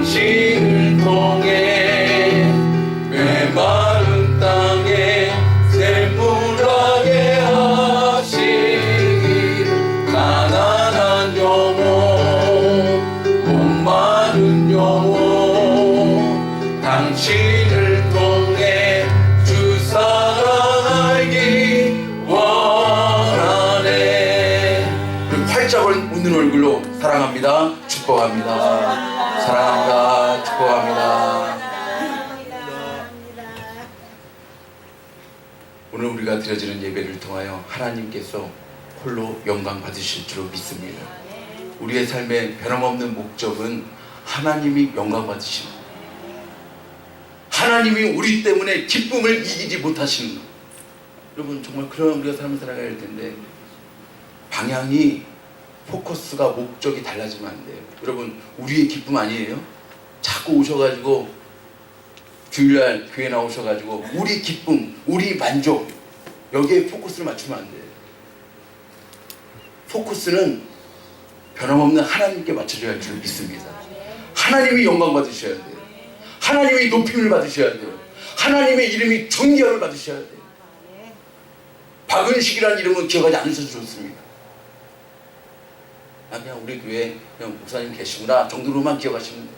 당신을 통해 메마른 땅에 샘물하게 하시길 가난한 영혼 목마른 영혼 당신을 통해 주 사랑 알기 원하네. 활짝을 웃는 얼굴로 사랑합니다, 축복합니다, 사랑합니다, 축복합니다. 오늘 우리가 드려지는 예배를 통하여 하나님께서 홀로 영광 받으실 줄로 믿습니다. 우리의 삶의 변함없는 목적은 하나님이 영광 받으시는 것, 하나님이 우리 때문에 기쁨을 이기지 못하시는 것. 여러분 정말 그런 우리가 삶을 살아가야 할 텐데 방향이 포커스가 목적이 달라지면 안 돼요. 여러분 우리의 기쁨 아니에요? 자꾸 오셔가지고 주일날 교회 나오셔가지고 우리 기쁨, 우리 만족 여기에 포커스를 맞추면 안 돼요. 포커스는 변함없는 하나님께 맞춰져야 할 줄 믿습니다. 하나님이 영광 받으셔야 돼요. 하나님이 높임을 받으셔야 돼요. 하나님의 이름이 존경을 받으셔야 돼요. 박은식이라는 이름은 기억하지 않으셔도 좋습니다. 그냥 우리 교회 그냥 목사님 계시구나 정도로만 기억하시면 돼요.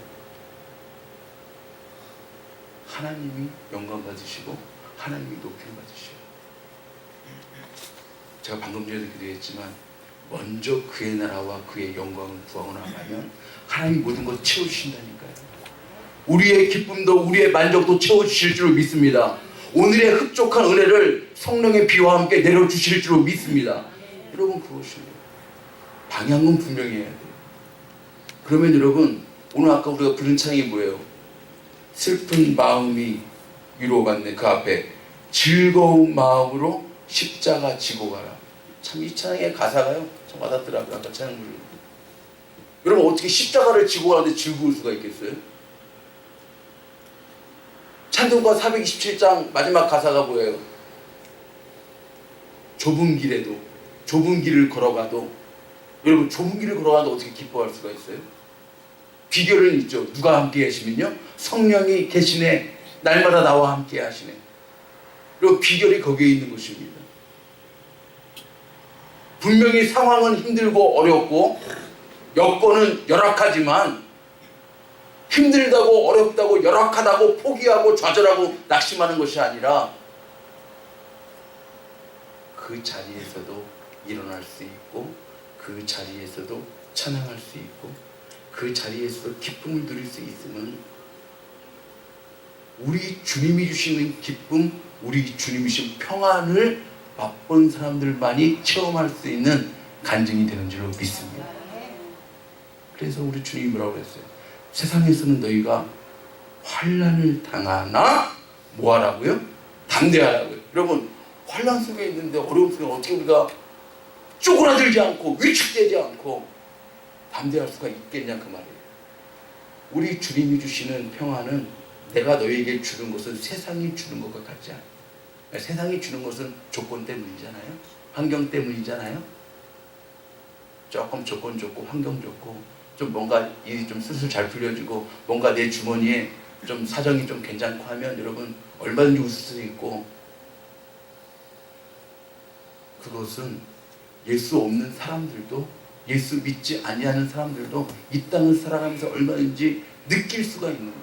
하나님이 영광 받으시고 하나님이 높임을 받으셔요. 제가 방금 전에도 기도했지만 먼저 그의 나라와 그의 영광을 구하고 나가면 하나님이 모든 것 채워주신다니까요. 우리의 기쁨도 우리의 만족도 채워주실 줄 믿습니다. 오늘의 흡족한 은혜를 성령의 비와 함께 내려주실 줄 믿습니다. 여러분 그것이에요. 방향은 분명히 해야 돼요. 그러면 여러분 오늘 아까 우리가 부른 찬양이 뭐예요? 슬픈 마음이 위로받네. 그 앞에 즐거운 마음으로 십자가 지고 가라. 참 이 찬양의 가사가요 참 와닿더라고요. 아까 찬양 부르는데 여러분 어떻게 십자가를 지고 가는데 즐거울 수가 있겠어요? 찬송가 427장 마지막 가사가 뭐예요? 좁은 길에도 좁은 길을 걸어가도 여러분 좁은 길을 걸어가도 어떻게 기뻐할 수가 있어요? 비결은 있죠. 누가 함께 계시면요 성령이 계시네. 날마다 나와 함께 하시네. 그리고 비결이 거기에 있는 것입니다. 분명히 상황은 힘들고 어렵고 여건은 열악하지만 힘들다고 어렵다고 열악하다고 포기하고 좌절하고 낙심하는 것이 아니라 그 자리에서도 일어날 수 있고 그 자리에서도 찬양할 수 있고 그 자리에서도 기쁨을 누릴 수 있으면 우리 주님이 주시는 기쁨, 우리 주님이 주신 평안을 맛본 사람들만이 체험할 수 있는 간증이 되는 줄로 믿습니다. 그래서 우리 주님이 뭐라고 했어요? 세상에서는 너희가 환난을 당하나 뭐하라고요? 담대하라고요. 여러분 환난 속에 있는데 어려움 속에 어떻게 우리가 쪼그라들지 않고 위축되지 않고 담대할 수가 있겠냐 그 말이에요. 우리 주님이 주시는 평안은 내가 너희에게 주는 것은 세상이 주는 것과 같지 않아요. 세상이 주는 것은 조건 때문이잖아요. 환경 때문이잖아요. 조금 조건 좋고 환경 좋고 좀 뭔가 일이 좀 슬슬 잘 풀려지고 뭔가 내 주머니에 좀 사정이 좀 괜찮고 하면 여러분 얼마든지 웃을 수 있고 그것은 예수 없는 사람들도 예수 믿지 아니하는 사람들도 이 땅을 살아가면서 얼마든지 느낄 수가 있는 거예요.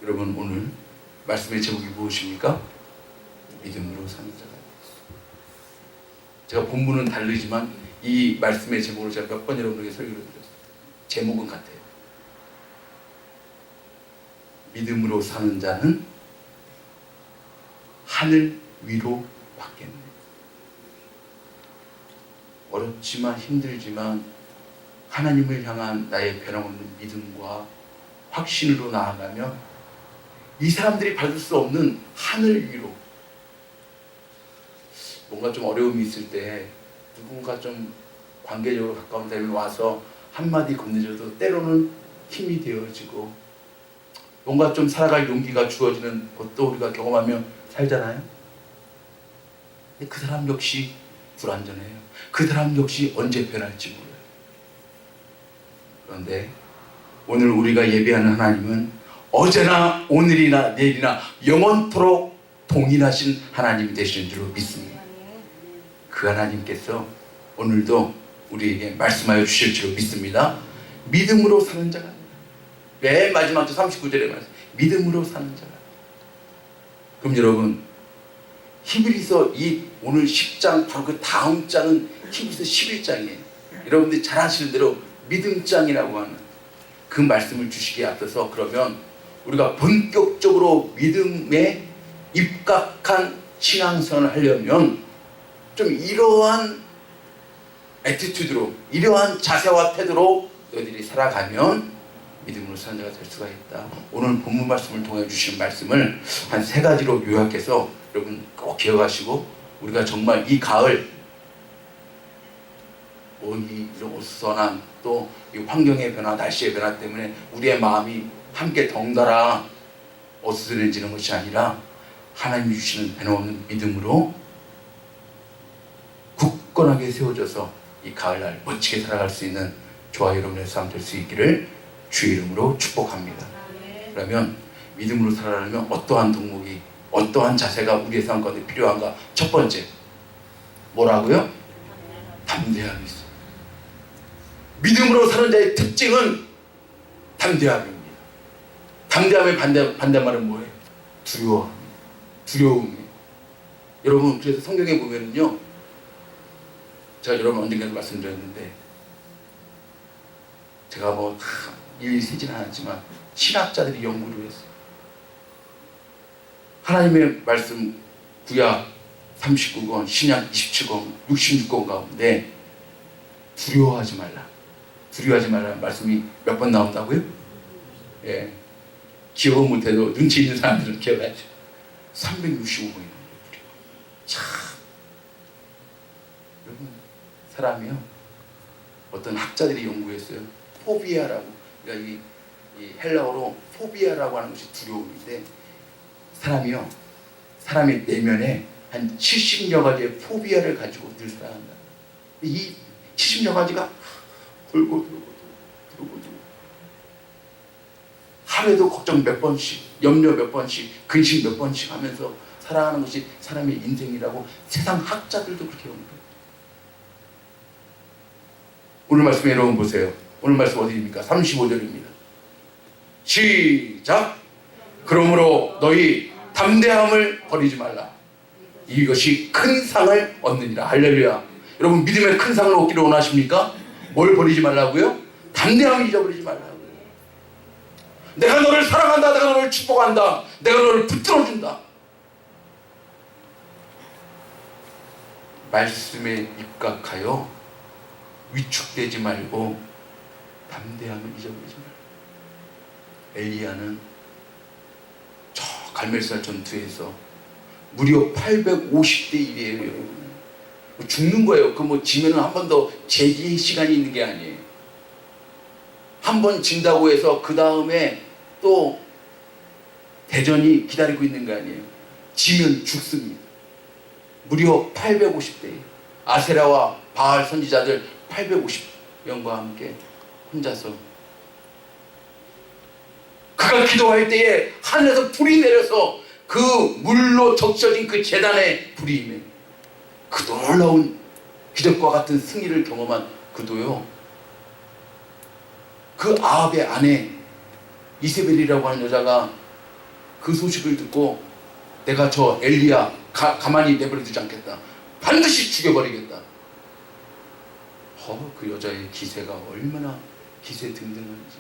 여러분 오늘 말씀의 제목이 무엇입니까? 믿음으로 사는 자가. 제가 본문은 다르지만 이 말씀의 제목을 제가 몇 번 여러분에게 설교를 드렸어요. 제목은 같아요. 믿음으로 사는 자는 하늘 위로 받겠네. 어렵지만 힘들지만 하나님을 향한 나의 변함없는 믿음과 확신으로 나아가면 이 사람들이 받을 수 없는 하늘 위로 뭔가 좀 어려움이 있을 때 누군가 좀 관계적으로 가까운 사람이 와서 한마디 건네줘도 때로는 힘이 되어지고 뭔가 좀 살아갈 용기가 주어지는 것도 우리가 경험하며 살잖아요. 근데 그 사람 역시 불완전해요. 그 사람 역시 언제 변할지 몰라요. 그런데 오늘 우리가 예배하는 하나님은 어제나 오늘이나 내일이나 영원토록 동일하신 하나님이 되시는 줄로 믿습니다. 그 하나님께서 오늘도 우리에게 말씀하여 주실 줄로 믿습니다. 믿음으로 사는 자가, 맨 마지막 주 39절에 말씀, 믿음으로 사는 자가. 그럼 여러분, 히브리서 이 오늘 10장 바로 그 다음 장은 히브리서 11장이에요. 여러분들이 잘 아시는 대로 믿음장이라고 하는 그 말씀을 주시기에 앞서서, 그러면 우리가 본격적으로 믿음에 입각한 신앙생활을 하려면 좀 이러한 애티튜드로, 이러한 자세와 태도로 너희들이 살아가면 믿음으로 사는 자가 될 수가 있다. 오늘 본문 말씀을 통해 주신 말씀을 한 3가지로 요약해서 여러분 꼭 기억하시고, 우리가 정말 이 가을 이 어수선한 또 이 환경의 변화, 날씨의 변화 때문에 우리의 마음이 함께 덩달아 어수선해지는 것이 아니라 하나님이 주시는 변함없는 믿음으로 굳건하게 세워져서 이 가을날 멋지게 살아갈 수 있는 저와 여러분의 삶 될 수 있기를 주의 이름으로 축복합니다. 그러면 믿음으로 살아가려면 어떠한 덕목이, 어떠한 자세가 우리의 삶 가운데 필요한가? 첫 번째, 뭐라고요? 담대함이 있어. 믿음으로 사는 자의 특징은 담대함입니다. 담대함의 반대말은 뭐예요? 두려움이에요. 여러분, 그래서 성경에 보면은요, 제가 여러분 언젠가 말씀드렸는데, 제가 뭐 일일이 세진 않았지만 신학자들이 연구를 했어요. 하나님의 말씀 구약 39권, 신약 27권, 66권 가운데 두려워하지 말라는 말씀이 몇 번 나온다고요? 예. 기억은 못해도 눈치 있는 사람들은 기억하죠. 365번이나 두려워. 참. 여러분, 사람이요, 어떤 학자들이 연구했어요. 포비아라고, 그러니까 이 헬라어로 포비아라고 하는 것이 두려움인데, 사람의 내면에 한 70여 가지의 포비아를 가지고 늘 살아간다. 이 70여 가지가 돌고 하루에도 걱정 몇 번씩, 염려 몇 번씩, 근심 몇 번씩 하면서 살아가는 것이 사람의 인생이라고 세상 학자들도 그렇게 연구해요. 오늘 말씀에 여러분 보세요. 오늘 말씀 어디입니까? 35절입니다. 시작! 그러므로 너희 담대함을 버리지 말라. 이것이 큰 상을 얻느니라. 할렐루야. 여러분, 믿음의 큰 상을 얻기를 원하십니까? 뭘 버리지 말라고요? 담대함을 잊어버리지 말라고요. 내가 너를 사랑한다. 내가 너를 축복한다. 내가 너를 붙들어준다. 말씀에 입각하여 위축되지 말고 담대함을 잊어버리지 말고. 엘리야는 저 갈멜살 전투에서 무려 850대 1이에요, 여러분. 죽는 거예요. 그 뭐 지면은 한 번 더 재기 시간이 있는 게 아니에요. 한 번 진다고 해서 그 다음에 또 대전이 기다리고 있는 거 아니에요. 지면 죽습니다. 무려 850대. 아세라와 바알 선지자들 850명과 함께 혼자서, 그가 기도할 때에 하늘에서 불이 내려서 그 물로 적셔진 그 제단에 불이 임해. 그 놀라운 기적과 같은 승리를 경험한 그도요, 그 아합의 아내 이세벨이라고 하는 여자가 그 소식을 듣고, 내가 저 엘리야 가만히 내버려 두지 않겠다. 반드시 죽여버리겠다. 그 여자의 기세가 얼마나 기세 등등한지.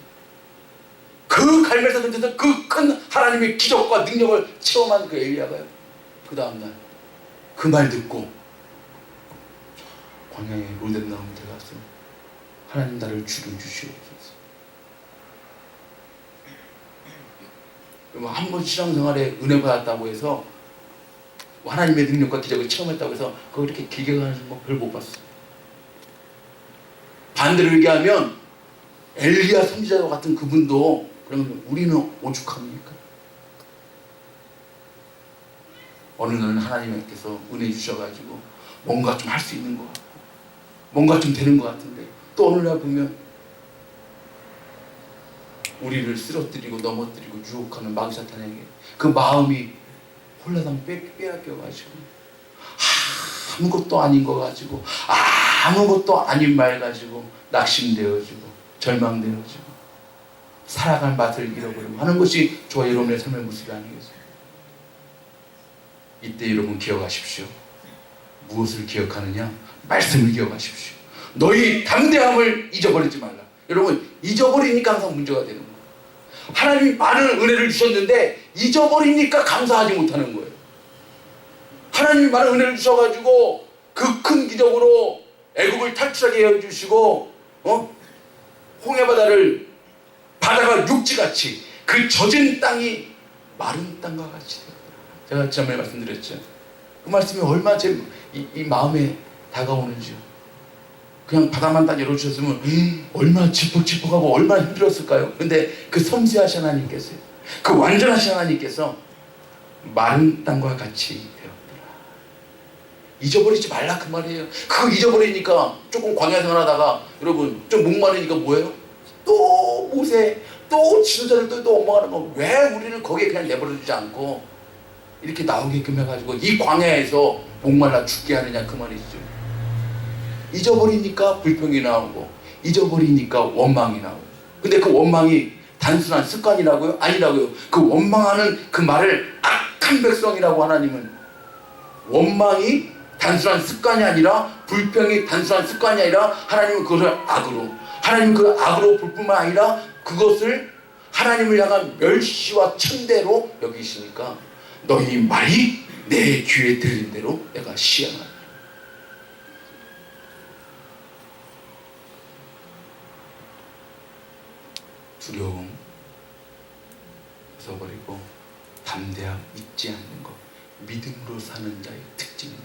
그 갈멜산 전투에서 그 큰 하나님의 기적과 능력을 체험한 그 엘리야가요, 그 다음날 그 말 듣고 광야에 로뎀 나무 들어가서 하나님 나를 죽여주시옵소서. 한 번 신앙생활에 은혜 받았다고 해서, 하나님의 능력과 기적을 체험했다고 해서 그거 이렇게 길게 가는 거 별로 못 봤어요. 반대로 얘기하면 엘리야 선지자와 같은 그분도, 그러면 우리는 오죽합니까? 어느 날은 하나님께서 은혜 주셔가지고 뭔가 좀 할 수 있는 것 같고, 뭔가 좀 되는 것 같은데, 또 어느 날 보면 우리를 쓰러뜨리고 넘어뜨리고 유혹하는 마귀 사탄에게 그 마음이 홀라당 빼앗겨가지고 아무것도 아닌 거 가지고 아무것도 아닌 말 가지고 낙심되어지고 절망되어지고 살아갈 맛을 잃어버리고 하는 것이 저와 여러분의 삶의 모습이 아니겠어요? 이때 여러분 기억하십시오. 무엇을 기억하느냐? 말씀을 기억하십시오. 너희 담대함을 잊어버리지 말라. 여러분, 잊어버리니까 항상 문제가 되는 거예요. 하나님이 많은 은혜를 주셨는데 잊어버리니까 감사하지 못하는 거예요. 하나님이 많은 은혜를 주셔가지고 그 큰 기적으로 애굽을 탈출하게 해주시고 홍해바다를 바다가 육지같이 그 젖은 땅이 마른 땅과 같이 되었다. 제가 지난번에 말씀드렸죠. 그 말씀이 얼마나 이 마음에 다가오는지요. 그냥 바다만 딱 열어주셨으면 얼마나 지퍽지퍽하고 얼마나 힘들었을까요? 근데 그 섬세하신 하나님께서, 그 완전하신 하나님께서 마른 땅과 같이 되었더라. 잊어버리지 말라 그 말이에요. 그거 잊어버리니까 조금 광야 생활하다가 여러분 좀 목마르니까 뭐예요? 또 모세, 또 지도자를 또 원망하는 거. 왜 우리를 거기에 그냥 내버려두지 않고 이렇게 나오게끔 해가지고 이 광야에서 목말라 죽게 하느냐 그 말이죠. 잊어버리니까 불평이 나오고 잊어버리니까 원망이 나오고. 근데 그 원망이 단순한 습관이라고요? 아니라고요. 그 원망하는 그 말을 악한 백성이라고 하나님은, 원망이 단순한 습관이 아니라, 불평이 단순한 습관이 아니라 하나님은 그것을 악으로, 하나님은 그 악으로 볼 뿐만 아니라 그것을 하나님을 향한 멸시와 천대로 여기시니까 너희 말이 내 귀에 들린 대로 내가 시행하라. 두려움 벗어버리고 담대함 잊지 않는 것, 믿음으로 사는 자의 특징입니다.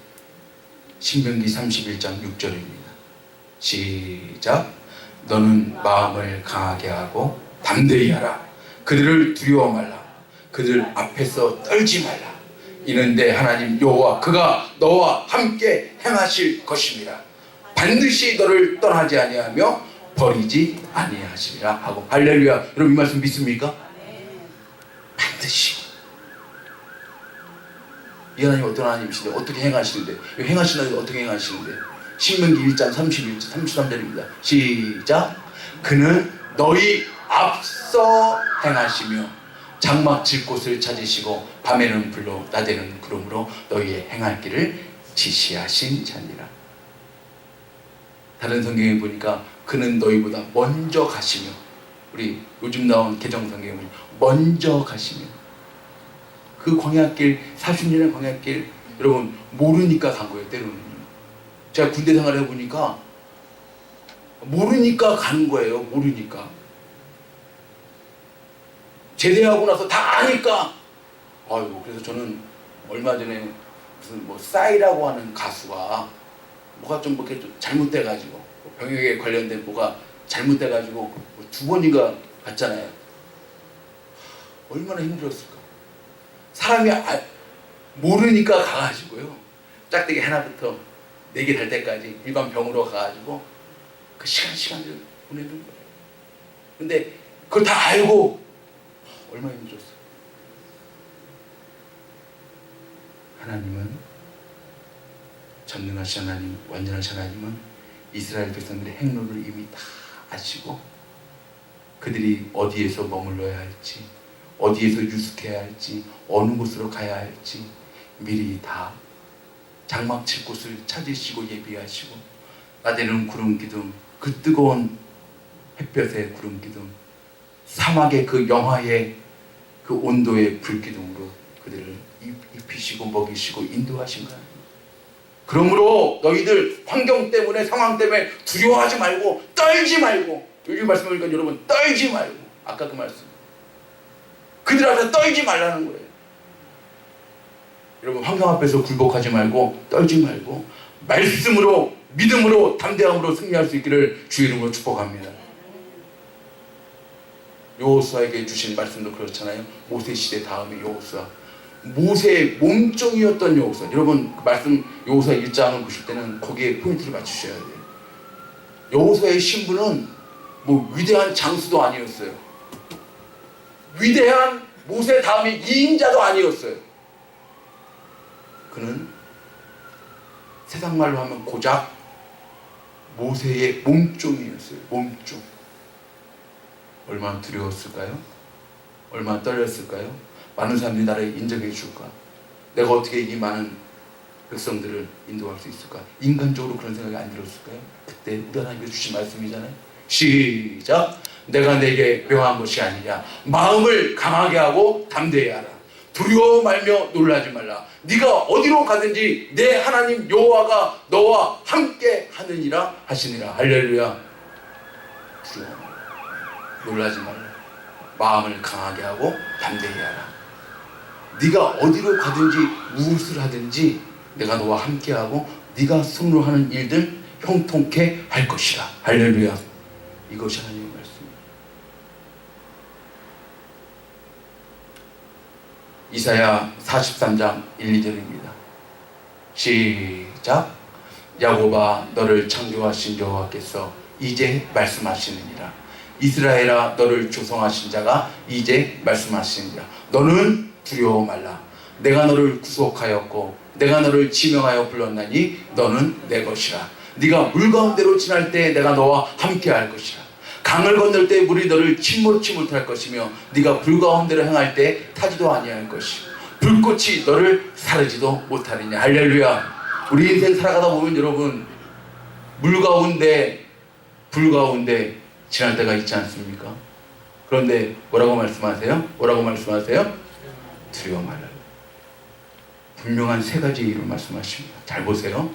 신명기 31장 6절입니다. 시작. 너는 마음을 강하게 하고 담대히 하라. 그들을 두려워 말라. 그들 앞에서 떨지 말라. 이는데 하나님 여호와 그가 너와 함께 행하실 것입니다. 반드시 너를 떠나지 아니하며 버리지 아니하시리라 하고. 할렐루야. 여러분 이 말씀 믿습니까? 반드시. 이 하나님 어떤 하나님이신데 어떻게 행하시는데, 행하시는데 어떻게 행하시는데? 신명기 1장 33절입니다. 시작. 그는 너희 앞서 행하시며 장막 질 곳을 찾으시고 밤에는 불로 낮에는 구름으로 너희의 행할 길을 지시하신 자니라. 다른 성경에 보니까 그는 너희보다 먼저 가시며, 우리 요즘 나온 개정 성경에 보면 먼저 가시며, 그 광야길 40년의 광야길 여러분 모르니까 간 거예요. 때로는 제가 군대 생활을 해보니까 모르니까 가는 거예요. 모르니까. 제대하고 나서 다 아니까. 그래서 저는 얼마 전에 무슨 싸이라고 하는 가수가 뭐가 좀 이렇게 좀 잘못돼가지고, 병역에 관련된 뭐가 잘못돼가지고 2번인가 갔잖아요. 얼마나 힘들었을까. 사람이 모르니까 가가지고요. 짝대기 하나부터 4개 달 때까지 일반 병으로 가가지고 그 시간을 보내는 거예요. 근데 그걸 다 알고 얼마나 힘들었어요. 하나님은, 전능하신 하나님, 완전하신 하나님은 이스라엘 백성들의 행로를 이미 다 아시고 그들이 어디에서 머물러야 할지, 어디에서 유숙해야 할지, 어느 곳으로 가야 할지 미리 다 장막 칠 곳을 찾으시고 예비하시고, 낮에는 구름 기둥, 그 뜨거운 햇볕의 구름 기둥, 사막의 그 영하의 그 온도의 불 기둥으로 그들을 입히시고 먹이시고 인도하신 거예요. 그러므로 너희들 환경 때문에, 상황 때문에 두려워하지 말고 떨지 말고, 요즘 말씀하니까 여러분 떨지 말고, 아까 그 말씀 그들 앞에서 떨지 말라는 거예요. 여러분 환경 앞에서 굴복하지 말고 떨지 말고 말씀으로, 믿음으로, 담대함으로 승리할 수 있기를 주의 이름으로 축복합니다. 여호수아에게 주신 말씀도 그렇잖아요. 모세 시대 다음에 여호수아, 모세의 몸종이었던 여호수아. 여러분 그 말씀 여호수아 1장을 보실 때는 거기에 포인트를 맞추셔야 돼요. 여호수아의 신분은 위대한 장수도 아니었어요. 위대한 모세 다음에 2인자도 아니었어요. 그는 세상 말로 하면 고작 모세의 몸종이었어요. 몸종. 얼마나 두려웠을까요? 얼마나 떨렸을까요? 많은 사람들이 나를 인정해 줄까? 내가 어떻게 이 많은 백성들을 인도할 수 있을까? 인간적으로 그런 생각이 안 들었을까요? 그때 우리 하나님께서 주신 말씀이잖아요. 시작! 내가 내게 명한 것이 아니냐. 마음을 강하게 하고 담대히 하라. 두려워 말며 놀라지 말라. 네가 어디로 가든지 내 하나님 여호와가 너와 함께 하느니라 하시니라. 할렐루야. 두려워 말라. 놀라지 말라. 마음을 강하게 하고 담대히 하라. 네가 어디로 가든지 무엇을 하든지 내가 너와 함께하고 네가 손으로 하는 일들 형통케 할 것이라. 할렐루야. 이것이 하나님의 말씀입니다. 이사야 43장 1, 2절입니다. 시작. 야곱아 너를 창조하신 여호와께서 이제 말씀하시느니라. 이스라엘아 너를 조성하신 자가 이제 말씀하시느니라. 너는 두려워 말라. 내가 너를 구속하였고 내가 너를 지명하여 불렀나니 너는 내 것이라. 네가 물 가운데로 지날 때 내가 너와 함께 할 것이라. 강을 건널 때 물이 너를 침몰치 못할 것이며 네가 불 가운데로 행할 때 타지도 아니할 것이요 불꽃이 너를 사르지도 못하리니. 할렐루야. 우리 인생 살아가다 보면 여러분 물 가운데 불 가운데 지날 때가 있지 않습니까? 그런데 뭐라고 말씀하세요? 뭐라고 말씀하세요? 두려워 말라. 분명한 세 가지 일을 말씀하십니다. 잘 보세요.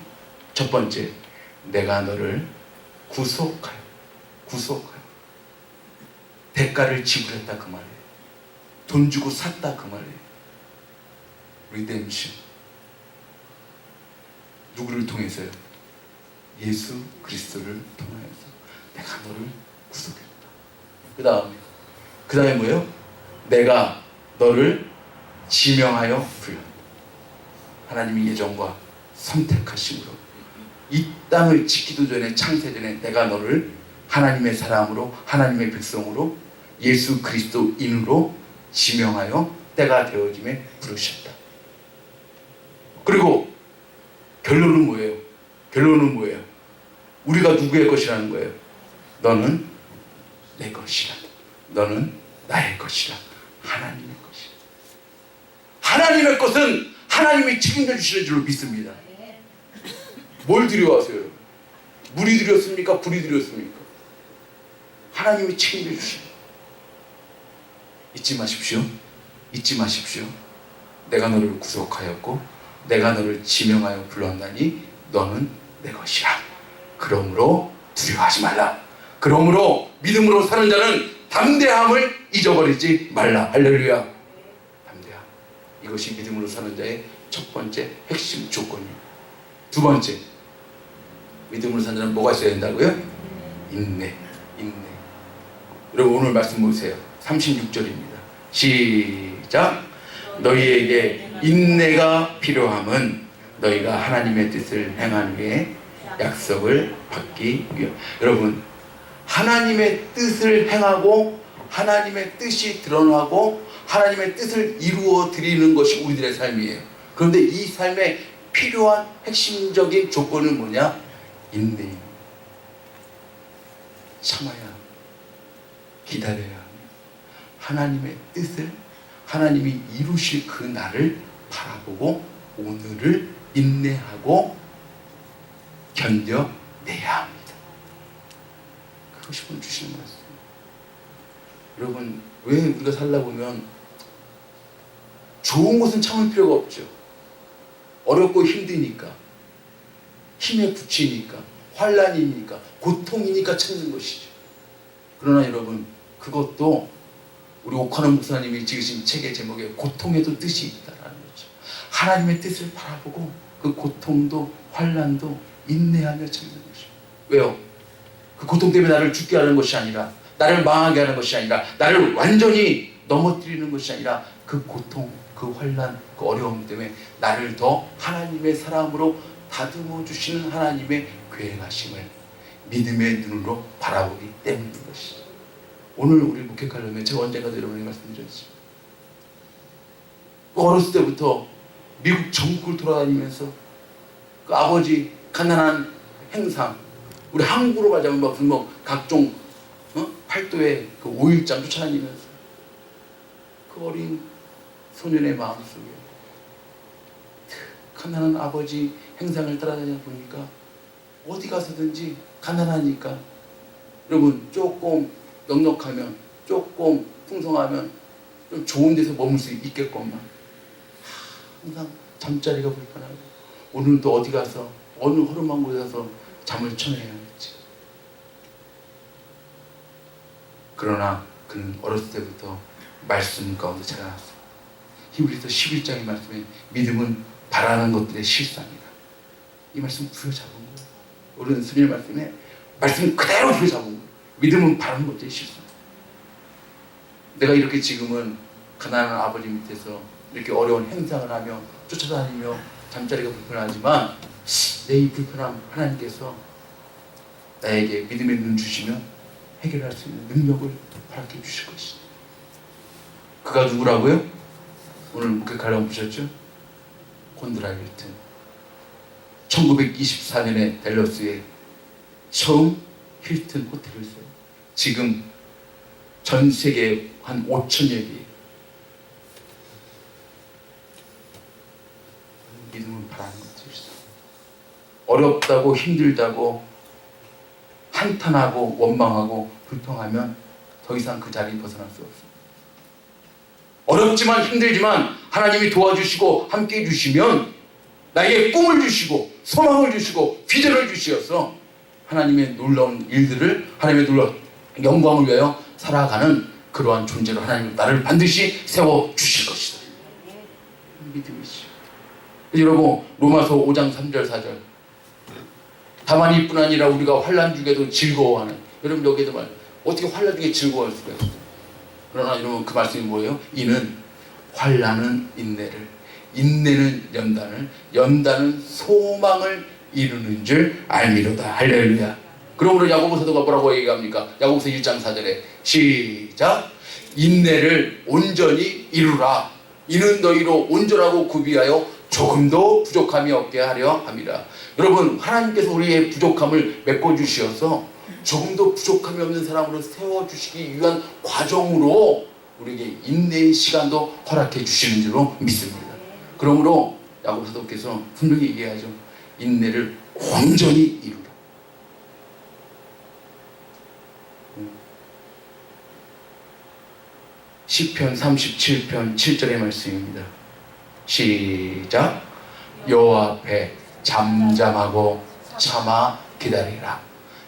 첫 번째, 내가 너를 구속하여 대가를 지불했다 그 말이에요. 돈 주고 샀다 그 말이에요. 리뎀션. 누구를 통해서요? 예수 그리스도를 통하여서 내가 너를 구속했다. 그 다음에 뭐예요? 내가 너를 지명하여 불렀다. 하나님의 예정과 선택하심으로 이 땅을 짓기도 전에 창세 전에 내가 너를 하나님의 사람으로 하나님의 백성으로 예수 그리스도인으로 지명하여 때가 되어짐에 부르셨다. 그리고 결론은 뭐예요? 결론은 뭐예요? 우리가 누구의 것이라는 거예요? 너는 내 것이라. 너는 나의 것이라. 하나님의 것이라. 하나님의 것은 하나님이 책임져 주시는 줄로 믿습니다. 뭘 두려워하세요? 물이 두렵습니까? 불이 두렵습니까? 하나님이 책임져 주시는. 잊지 마십시오. 잊지 마십시오. 내가 너를 구속하였고 내가 너를 지명하여 불렀나니 너는 내 것이라. 그러므로 두려워하지 말라. 그러므로 믿음으로 사는 자는 담대함을 잊어버리지 말라. 할렐루야. 담대함. 이것이 믿음으로 사는 자의 첫 번째 핵심 조건이에요. 두 번째, 믿음으로 사는 자는 뭐가 있어야 된다고요? 인내. 여러분 오늘 말씀 보세요. 36절입니다. 시작. 너희에게 인내가 필요함은 너희가 하나님의 뜻을 행한 후에 약속을 받기 위해. 여러분 하나님의 뜻을 행하고 하나님의 뜻이 드러나고 하나님의 뜻을 이루어 드리는 것이 우리들의 삶이에요. 그런데 이 삶에 필요한 핵심적인 조건은 뭐냐? 인내입니다. 참아야 합니다. 기다려야 합니다. 하나님의 뜻을 하나님이 이루실 그 날을 바라보고 오늘을 인내하고 견뎌내야 합니다. 그것이 오늘 주시는 말씀입니다. 여러분 왜 우리가 살다 보면 좋은 것은 참을 필요가 없죠. 어렵고 힘드니까, 힘에 부치니까, 환난이니까, 고통이니까 참는 것이죠. 그러나 여러분 그것도 우리 오카노 목사님이 지으신 책의 제목에 고통에도 뜻이 있다라는 거죠. 하나님의 뜻을 바라보고 그 고통도 환난도 인내하며 참는 것이죠. 왜요? 그 고통 때문에 나를 죽게 하는 것이 아니라, 나를 망하게 하는 것이 아니라, 나를 완전히 넘어뜨리는 것이 아니라 그 고통, 그 환난, 그 어려움 때문에 나를 더 하나님의 사람으로 다듬어 주시는 하나님의 계획하심을 믿음의 눈으로 바라보기 때문인 것이죠. 오늘 우리 목회하려면 제가 언젠가도 여러분에게 말씀드렸죠. 어렸을 때부터 미국 전국을 돌아다니면서 그 아버지 가난한 행상, 우리 한국으로 가자면 뭐 각종 팔도의 그 5일장 쫓아다니면서 그 어린 소년의 마음속에 가난한 아버지 행상을 따라다니다 보니까 어디 가서든지 가난하니까 여러분 조금 넉넉하면 조금 풍성하면 좀 좋은 데서 머물 수 있겠건만 항상 잠자리가 불편하고 오늘도 어디 가서 어느 허름한 곳에 가서 잠을 청해야겠지. 그러나 그는 어렸을 때부터 말씀 가운데 자라났어요. 히브리서 11장의 말씀에 믿음은 바라는 것들의 실상이다. 이 말씀 부여잡은 거예요. 우리는 스님의 말씀에 말씀 그대로 부여잡은 거예요. 믿음은 바라는 것들의 실상. 내가 이렇게 지금은 가난한 아버지 밑에서 이렇게 어려운 행상을 하며 쫓아다니며 잠자리가 불편하지만 내 이 불편함 하나님께서 나에게 믿음의 눈 주시면 해결할 수 있는 능력을 허락해 주실 것이다. 그가 누구라고요? 오늘 목회가령 보셨죠? 곤드라 힐튼. 1924년에 댈러스에 처음 힐튼 호텔을 세워 지금 전 세계에 한 5천여 개. 믿음은 바라는 것들이죠. 어렵다고 힘들다고 한탄하고 원망하고 불평하면 더 이상 그 자리에 벗어날 수 없습니다. 어렵지만 힘들지만 하나님이 도와주시고 함께해 주시면 나에게 꿈을 주시고 소망을 주시고 비전을 주시어서 하나님의 놀라운 일들을 하나님의 놀라운 영광을 위하여 살아가는 그러한 존재로 하나님 나를 반드시 세워주실 것이다. 믿음이죠. 여러분 로마서 5장 3절 4절 다만 이뿐 아니라 우리가 환난 중에도 즐거워하는 여러분 여기에도 말 어떻게 환난 중에 즐거워할 수가 있어요. 그러나 여러분 그 말씀이 뭐예요? 이는 환난은 인내를 인내는 연단을 연단은 소망을 이루는 줄 알미로다. 할렐루야. 그러므로 야고보 사도가 뭐라고 얘기합니까? 야고보서 1장 4절에 시작 인내를 온전히 이루라. 이는 너희로 온전하고 구비하여 조금도 부족함이 없게 하려 함이라. 여러분 하나님께서 우리의 부족함을 메꿔주시어서 조금도 부족함이 없는 사람으로 세워주시기 위한 과정으로 우리에게 인내의 시간도 허락해 주시는 줄로 믿습니다. 그러므로 야고보 사도께서 분명히 얘기하죠. 인내를 온전히 이루라. 시편 37편 7절의 말씀입니다. 시작 여호와 앞에 잠잠하고 참아 기다리라.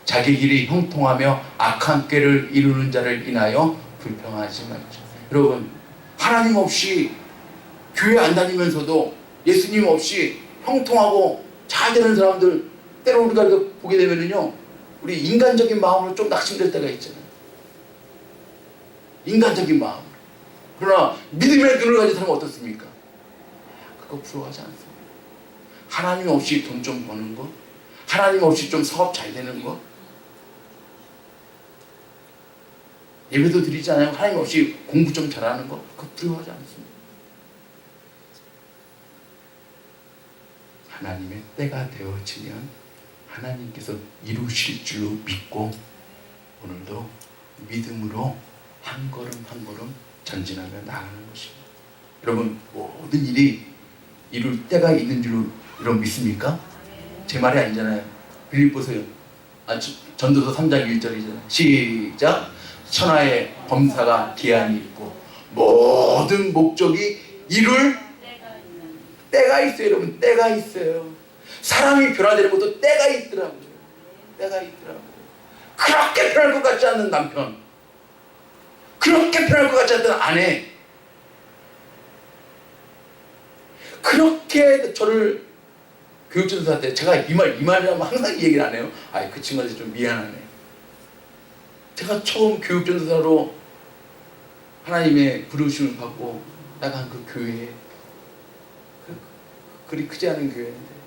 자기 길이 형통하며 악한 꾀를 이루는 자를 인하여 불평하지 말자. 여러분 하나님 없이 교회 안 다니면서도 예수님 없이 형통하고 잘 되는 사람들 때로 우리가 보게 되면은요 우리 인간적인 마음으로 좀 낙심될 때가 있잖아요. 인간적인 마음. 그러나 믿음의 눈을 가진 사람은 어떻습니까? 그거 부러워하지 않습니다. 하나님 없이 돈 좀 버는 거, 하나님 없이 좀 사업 잘 되는 거, 예배도 드리지 않아요. 하나님 없이 공부 좀 잘하는 거, 그거 부러워하지 않습니다. 하나님의 때가 되어지면 하나님께서 이루실 줄로 믿고 오늘도 믿음으로 한 걸음 한 걸음 전진하며 나아가는 것입니다. 여러분 모든 일이 이룰 때가 있는 줄로 여러분 믿습니까? 제 말이 아니잖아요. 빌립보서 전도서 3장 1절이잖아요. 시작 천하의 범사가 기한이 있고 모든 목적이 이룰 때가 있어요. 여러분 때가 있어요. 사람이 변화되는 것도 때가 있더라고요. 때가 있더라고요. 그렇게 변할 것 같지 않는 남편, 그렇게 변할 것 같지 않던 아내, 그렇게 저를 교육전도사한테 제가 이 말이라면 항상 이 얘기를 안 해요. 그 친구한테 좀 미안하네. 제가 처음 교육전도사로 하나님의 부르심을 받고 나간 그 교회에 그리 크지 않은 교회인데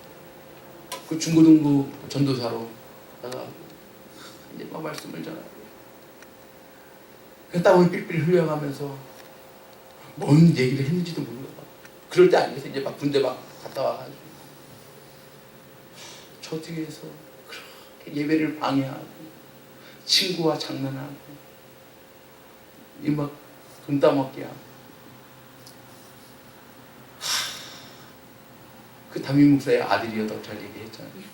그 중고등부 전도사로 나가 이제 막 말씀을 전하고 그 땀을 삘삘 흘려가면서 뭔 얘기를 했는지도 모르고 그럴 때 아니어서 이제 막 군대 막 갔다 와가지고 저 뒤에서 그렇게 예배를 방해하고 친구와 장난하고 이 막 돈 따먹게 하고 그 담임 목사의 아들이어도 잘 얘기했잖아요.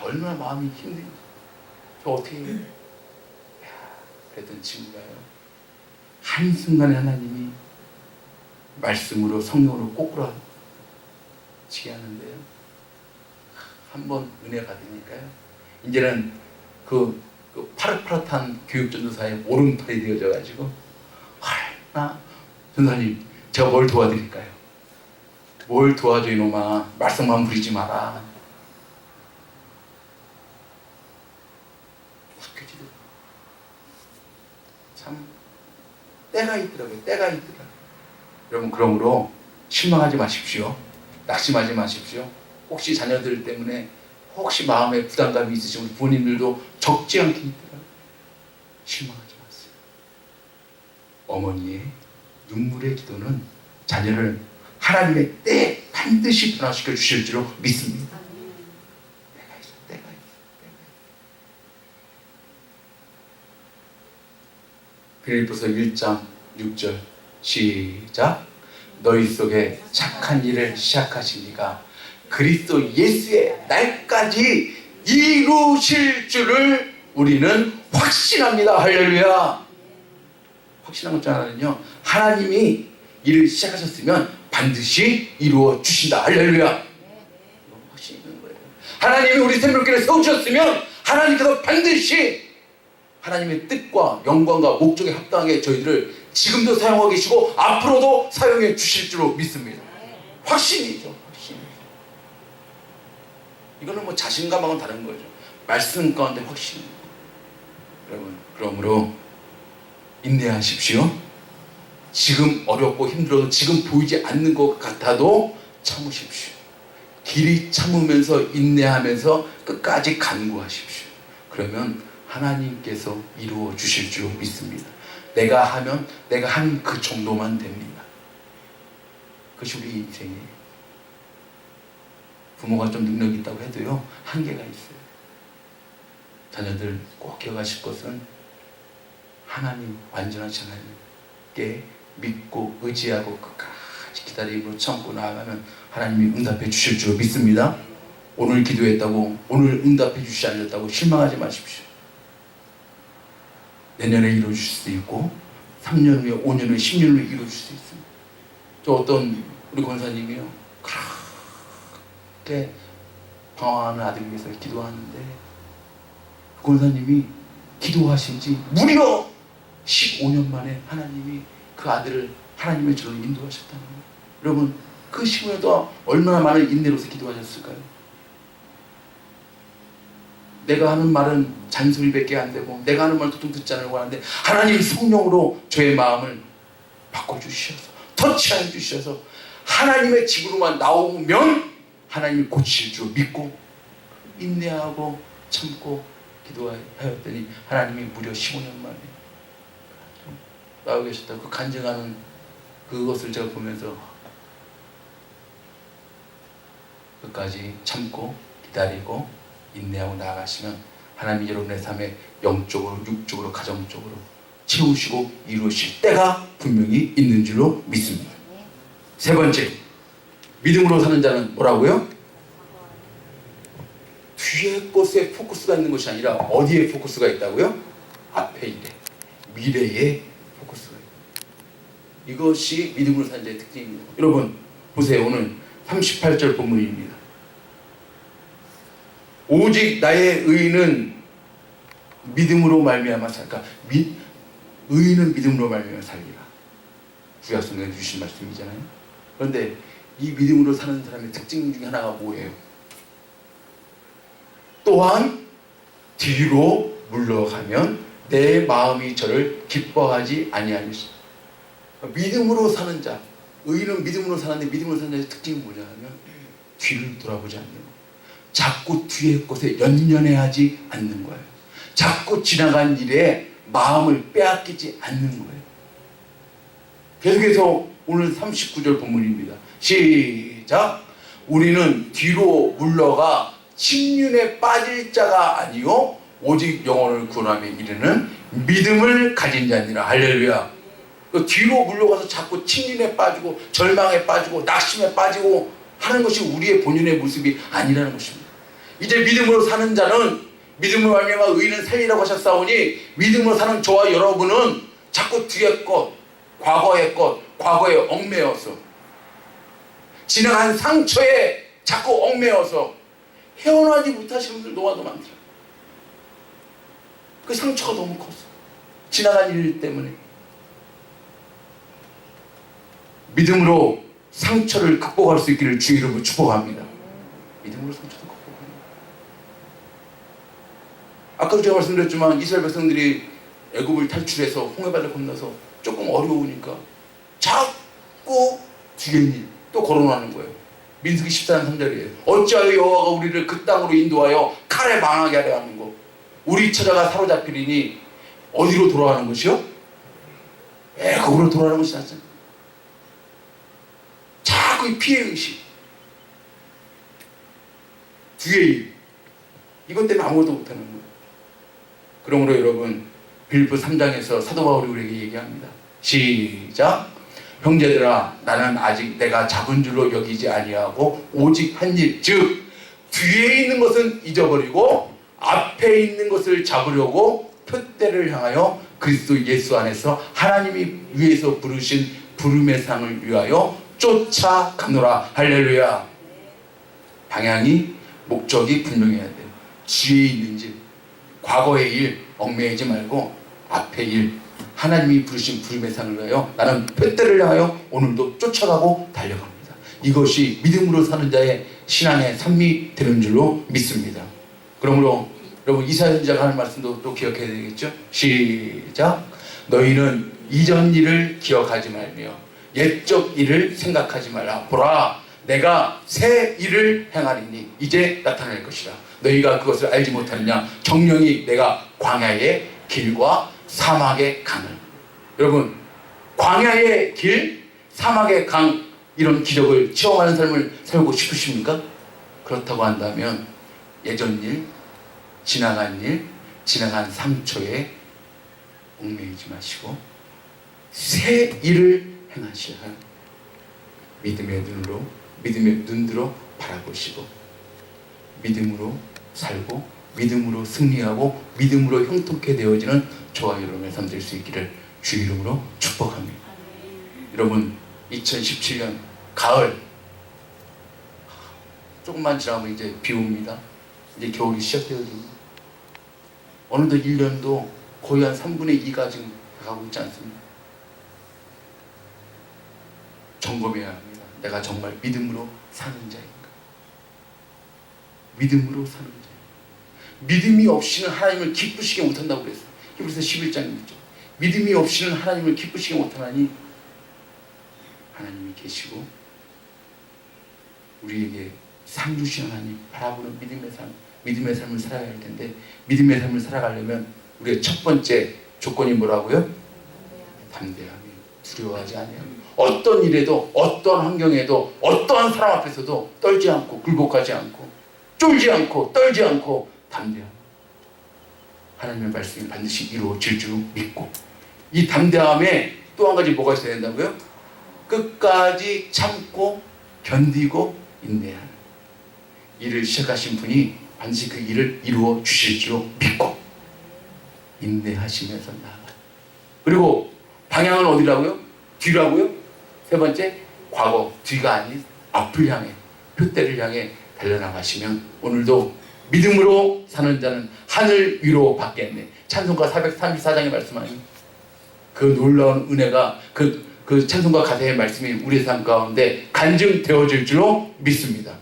얼마나 마음이 힘든지 저 어떻게 해요? 그랬던 친구가요, 한순간에 하나님이 말씀으로 성령으로 꼬꾸라 치게 하는데요, 한번 은혜 받으니까요 이제는 그 파릇파릇한 교육전도사의 오른팔이 되어져가지고 나 전사님 제가 뭘 도와드릴까요? 뭘 도와줘 이놈아, 말썽만 부리지 마라. 참 때가 있더라고요. 때가 있더라고요. 여러분, 그러므로 실망하지 마십시오. 낙심하지 마십시오. 혹시 자녀들 때문에 혹시 마음에 부담감이 있으신 우리 부모님들도 적지 않게 있더라고요. 실망하지 마세요. 어머니의 눈물의 기도는 자녀를 하나님의 때에 반드시 변화시켜 주실 줄로 믿습니다. 때가 있어, 때가 있어. 빌립보서 1장 6절 시작. 너희 속에 착한 일을 시작하신 이가 그리스도 예수의 날까지 이루실 줄을 우리는 확신합니다. 할렐루야. 확신한 것잖아요. 하나님이 일을 시작하셨으면 반드시 이루어 주신다. 할렐루야. 확신이 있는 거예요. 하나님이 우리 새벽교회를 세우셨으면 하나님께서 반드시 하나님의 뜻과 영광과 목적에 합당하게 저희들을 지금도 사용하고 계시고 앞으로도 사용해 주실 줄로 믿습니다. 확신이죠. 확신. 이거는 뭐 자신감하고는 다른 거죠. 말씀 가운데 확신. 여러분, 그러므로 인내하십시오. 지금 어렵고 힘들어도 지금 보이지 않는 것 같아도 참으십시오. 길이 참으면서 인내하면서 끝까지 간구하십시오. 그러면 하나님께서 이루어 주실 줄 믿습니다. 내가 하면 내가 한 그 정도만 됩니다. 그것이 우리 인생이에요. 부모가 좀 능력이 있다고 해도요, 한계가 있어요. 자녀들 꼭 기억하실 것은 하나님, 완전하신 하나님께 믿고 의지하고 끝까지 기다림으로 참고 나아가면 하나님이 응답해 주실 줄 믿습니다. 오늘 기도했다고 오늘 응답해 주시지 않았다고 실망하지 마십시오. 내년에 이루어질 수도 있고 3년 후에 5년 후에 10년 후에 이루어질 수도 있습니다. 또 어떤 우리 권사님이요, 그렇게 방황하는 아들 위해서 기도하는데 그 권사님이 기도하신 지 무려 15년 만에 하나님이 그 아들을 하나님의 절로 인도하셨다는 거예요. 여러분, 그 시간에도 얼마나 많은 인내로서 기도하셨을까요? 내가 하는 말은 잔소리밖에 안 되고 내가 하는 말 도통 듣지 않으려고 하는데 하나님 성령으로 저의 마음을 바꿔주셔서 터치해 주셔서 하나님의 집으로만 나오면 하나님이 고치실 줄 믿고 인내하고 참고 기도하였더니 하나님이 무려 15년 만에 나오고 계셨다고 그 간증하는 그것을 제가 보면서 끝까지 참고 기다리고 인내하고 나아가시면 하나님이 여러분의 삶에 영적으로 육적으로 가정적으로 채우시고 이루실 때가 분명히 있는 줄로 믿습니다. 세 번째, 믿음으로 사는 자는 뭐라고요? 뒤에 것에 포커스가 있는 것이 아니라 어디에 포커스가 있다고요? 앞에 있대. 미래에 포커스가 있다. 이것이 믿음으로 사는 자의 특징입니다. 여러분 보세요. 오늘 38절 본문입니다. 오직 나의 의는 믿음으로 말미암아 살까. 의는 믿음으로 말미암아 살리라. 구약성경에 주신 말씀이잖아요. 그런데 이 믿음으로 사는 사람의 특징 중에 하나가 뭐예요? 또한 뒤로 물러가면 내 마음이 저를 기뻐하지 아니하리라. 믿음으로 사는 자, 의는 믿음으로 사는데 믿음으로 사는 자의 특징이 뭐냐면 뒤를 돌아보지 않는 거예요. 자꾸 뒤의 것에 연연해하지 않는 거예요. 자꾸 지나간 일에 마음을 빼앗기지 않는 거예요. 계속해서 오늘 39절 본문입니다. 시작. 우리는 뒤로 물러가 침륜에 빠질 자가 아니요 오직 영혼을 구원함에 이르는 믿음을 가진 자니라. 할렐루야. 뒤로 물러가서 자꾸 침륜에 빠지고 절망에 빠지고 낙심에 빠지고 하는 것이 우리의 본연의 모습이 아니라는 것입니다. 이제 믿음으로 사는 자는 믿음으로 말미암아 의인은 살리라고 하셨사오니 믿음으로 사는 저와 여러분은 자꾸 뒤의 것, 과거의 것, 과거에 얽매여서 지나간 상처에 자꾸 얽매여서 헤어나지 못하시는 분들 너무나도 많더라. 그 상처가 너무 컸어. 지나간 일 때문에. 믿음으로 상처를 극복할 수 있기를 주의 이름으로 축복합니다. 믿음으로 상처도 극복합니다. 아까도 제가 말씀드렸지만 이스라엘 백성들이 애굽을 탈출해서 홍해바다를 건너서 조금 어려우니까 자꾸 뒤에 있는 일 또 거론하는 거예요. 민수기 14장 3절이에요. 어찌하여 여호와가 우리를 그 땅으로 인도하여 칼에 망하게 하려 하는 거. 우리 처자가 사로잡히리니 어디로 돌아가는 것이요? 애굽으로 돌아가는 것이 낫잖아요. 자꾸 이 피해의식, 뒤의 일, 이것 때문에 아무것도 못하는 거예요. 그러므로 여러분 빌립보 3장에서 사도 바울이 우리에게 얘기합니다. 시작. 형제들아 나는 아직 내가 잡은 줄로 여기지 아니하고 오직 한 일, 즉 뒤에 있는 것은 잊어버리고 앞에 있는 것을 잡으려고 표대를 향하여 그리스도 예수 안에서 하나님이 위에서 부르신 부름의 상을 위하여 쫓아가노라. 할렐루야. 방향이 목적이 분명해야 돼요. 뒤에 있는 일, 과거의 일 얽매이지 말고 앞의 일, 하나님이 부르신 부름의 상을 위하여 나는 표대를 향하여 오늘도 쫓아가고 달려갑니다. 이것이 믿음으로 사는 자의 신앙의 삶이 되는 줄로 믿습니다. 그러므로 여러분 이사야 선지자가 하는 말씀도 또 기억해야 되겠죠? 시작. 너희는 이전 일을 기억하지 말며 옛적 일을 생각하지 말라. 보라 내가 새 일을 행하리니 이제 나타날 것이라. 너희가 그것을 알지 못하느냐. 정령이 내가 광야의 길과 사막의 강을. 여러분 광야의 길, 사막의 강 이런 기적을 체험하는 삶을 살고 싶으십니까? 그렇다고 한다면 예전 일, 지나간 일, 지나간 상처에 얽매이지 마시고 새 일을 행하시라. 믿음의 눈으로, 믿음의 눈으로 바라보시고 믿음으로 살고 믿음으로 승리하고 믿음으로 형통케 되어지는 저와 여러분의 삶 될 수 있기를 주 이름으로 축복합니다. 여러분 2017년 가을 조금만 지나면 이제 비 옵니다. 이제 겨울이 시작되어집니다. 어느덧 1년도 거의 한 3분의 2가 지금 가고 있지 않습니까? 점검해야 합니다. 내가 정말 믿음으로 사는 자인가? 믿음으로 사는 자. 믿음이 없이는 하나님을 기쁘시게 못한다고 그랬어요. 히브리서 11장이죠. 믿음이 없이는 하나님을 기쁘시게 못하나니 하나님이 계시고 우리에게 상 주신 하나님 바라보는 믿음의 삶을 살아가야 할 텐데 믿음의 삶을 살아가려면 우리의 첫 번째 조건이 뭐라고요? 담대함이 두려워하지 아니하며 어떤 일에도 어떤 환경에도 어떠한 사람 앞에서도 떨지 않고 굴복하지 않고 쫄지 않고 떨지 않고 담대함. 하나님의 말씀이 반드시 이루어질 줄 믿고 이 담대함에 또 한 가지 뭐가 있어야 된다고요? 끝까지 참고 견디고 인내하는. 일을 시작하신 분이 반드시 그 일을 이루어 주실 줄 믿고 인내하시면서 나아가. 그리고 방향은 어디라고요? 뒤라고요? 세 번째, 과거, 뒤가 아닌 앞을 향해 표대를 향해 달려나가시면 오늘도 믿음으로 사는 자는 하늘 위로 받겠네. 찬송가 434장에 말씀하니 그 놀라운 은혜가 그 찬송가 가사의 말씀이 우리의 삶 가운데 간증되어질 줄로 믿습니다.